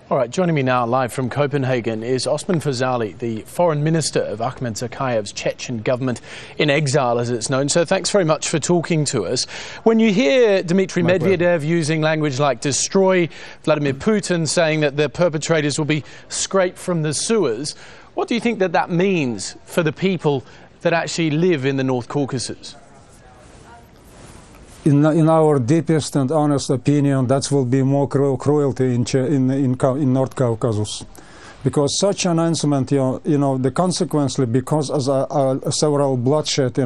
All right, joining me now live from Copenhagen is Ousman Ferzauli, the foreign minister of Ahmed Zakayev's Chechen government in exile, as it's known. So thanks very much for talking to us. When you hear Dmitry Medvedev using language like destroy, Vladimir Putin saying that the perpetrators will be scraped from the sewers, what do you think that means for the people that actually live in the North Caucusus? In our deepest and honest opinion, that will be more cruelty in North Caucasus, because such announcement, the consequently, because of several bloodshed,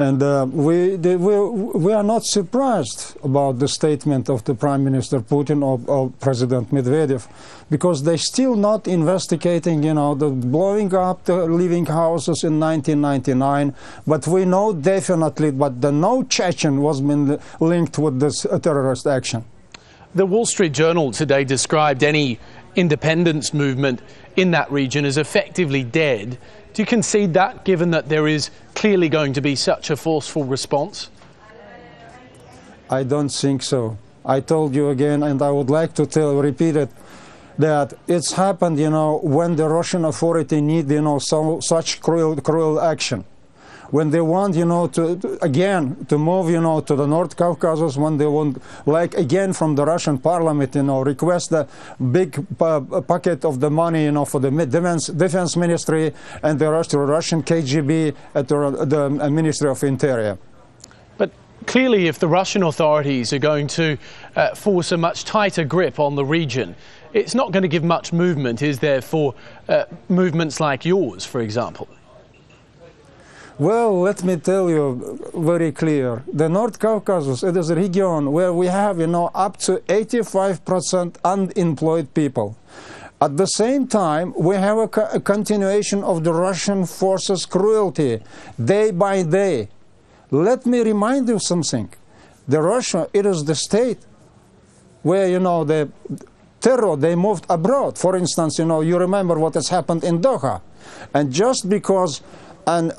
and we are not surprised about the statement of the Prime Minister Putin or President Medvedev, because they're still not investigating, the blowing up the living houses in 1999. But we know definitely, but no Chechen was been linked with this terrorist action. The Wall Street Journal today described any independence movement in that region as effectively dead. Do you concede that, given that there is clearly going to be such a forceful response? I don't think so. I told you again, and I would like to repeat it, that it's happened, when the Russian authority need, such cruel action. When they want, to move, to the North Caucasus, when they want, like again from the Russian parliament, request a big packet of the money, for the defense ministry and the Russian KGB at the Ministry of Interior. But clearly, if the Russian authorities are going to force a much tighter grip on the region, it's not going to give much movement, is there, for movements like yours, for example? Well, let me tell you very clear. The North Caucasus, it is a region where we have, up to 85% unemployed people. At the same time, we have a continuation of the Russian forces' cruelty day by day. Let me remind you something. Russia, it is the state where, the terror, they moved abroad. For instance, you remember what has happened in Doha. And just because an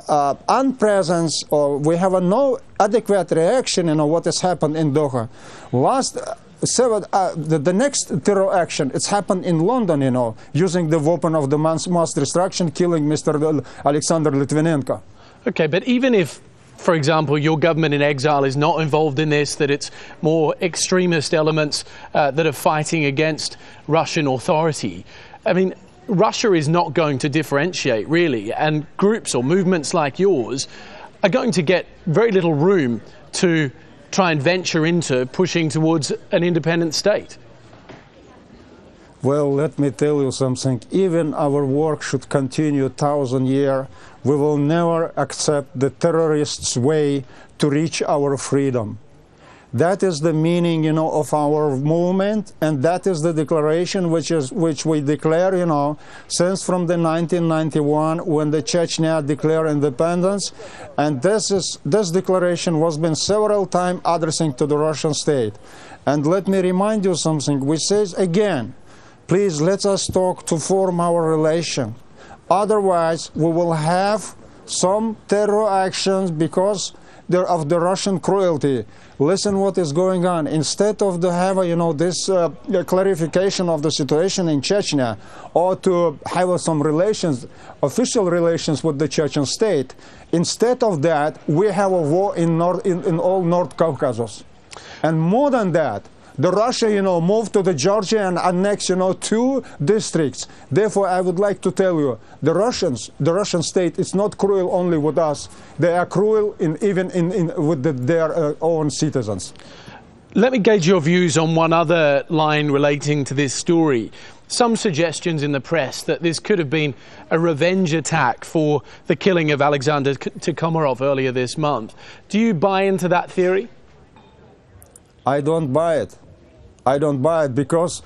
unpresence, or we have no adequate reaction, what has happened in Doha. The next terror action, it's happened in London, using the weapon of the mass destruction, killing Mr. Alexander Litvinenko. Okay, but even if, for example, your government in exile is not involved in this, that it's more extremist elements that are fighting against Russian authority, I mean, Russia is not going to differentiate, really, and groups or movements like yours are going to get very little room to try and venture into pushing towards an independent state. Well, let me tell you something. Even our work should continue 1,000 years. We will never accept the terrorists' way to reach our freedom. That is the meaning, of our movement, and that is the declaration which we declare, since from the 1991 when the Chechnya declared independence, and this declaration was been several times addressing to the Russian state. And let me remind you something. We say again, please let us talk to form our relation. Otherwise, we will have some terror actions because of the Russian cruelty. Listen what is going on. Instead of to have, this clarification of the situation in Chechnya, or to have some relations, official relations with the Chechen state, instead of that, we have a war in all North Caucasus. And more than that, the Russia, moved to the Georgia and annexed, 2 districts. Therefore, I would like to tell you, the Russian state is not cruel only with us. They are cruel even with their own citizens. Let me gauge your views on one other line relating to this story. Some suggestions in the press that this could have been a revenge attack for the killing of Alexander Tikhomarov earlier this month. Do you buy into that theory? I don't buy it. I don't buy it because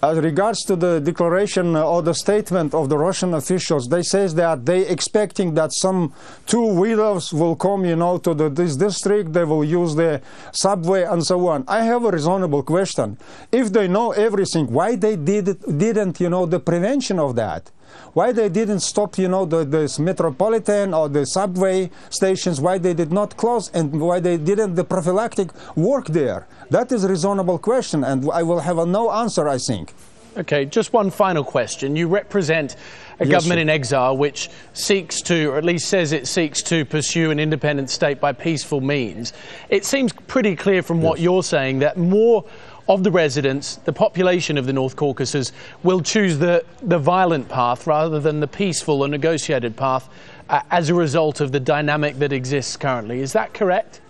as regards to the declaration or the statement of the Russian officials, they say that they expecting that some 2 widows will come, to this district, they will use the subway and so on. I have a reasonable question. If they know everything, why they didn't, the prevention of that? Why they didn't stop, this metropolitan or the subway stations, why they did not close, and why they didn't the prophylactic work there? That is a reasonable question, and I will have no answer, I think. Okay, just one final question. You represent a government in exile which seeks to, or at least says it seeks to, pursue an independent state by peaceful means. It seems pretty clear from what you're saying that more of the residents, the population of the North Caucasus, will choose the violent path rather than the peaceful or negotiated path as a result of the dynamic that exists currently. Is that correct?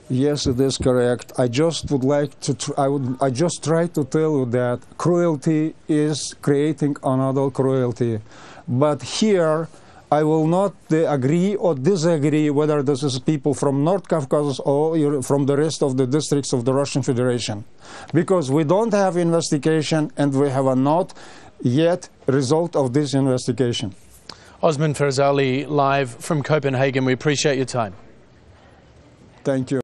Yes, it is correct. I just would like to. I just try to tell you that cruelty is creating another cruelty. But here, I will not agree or disagree whether this is people from North Caucasus or from the rest of the districts of the Russian Federation, because we don't have investigation and we have not yet result of this investigation. Ousman Ferzauli, live from Copenhagen. We appreciate your time. Thank you.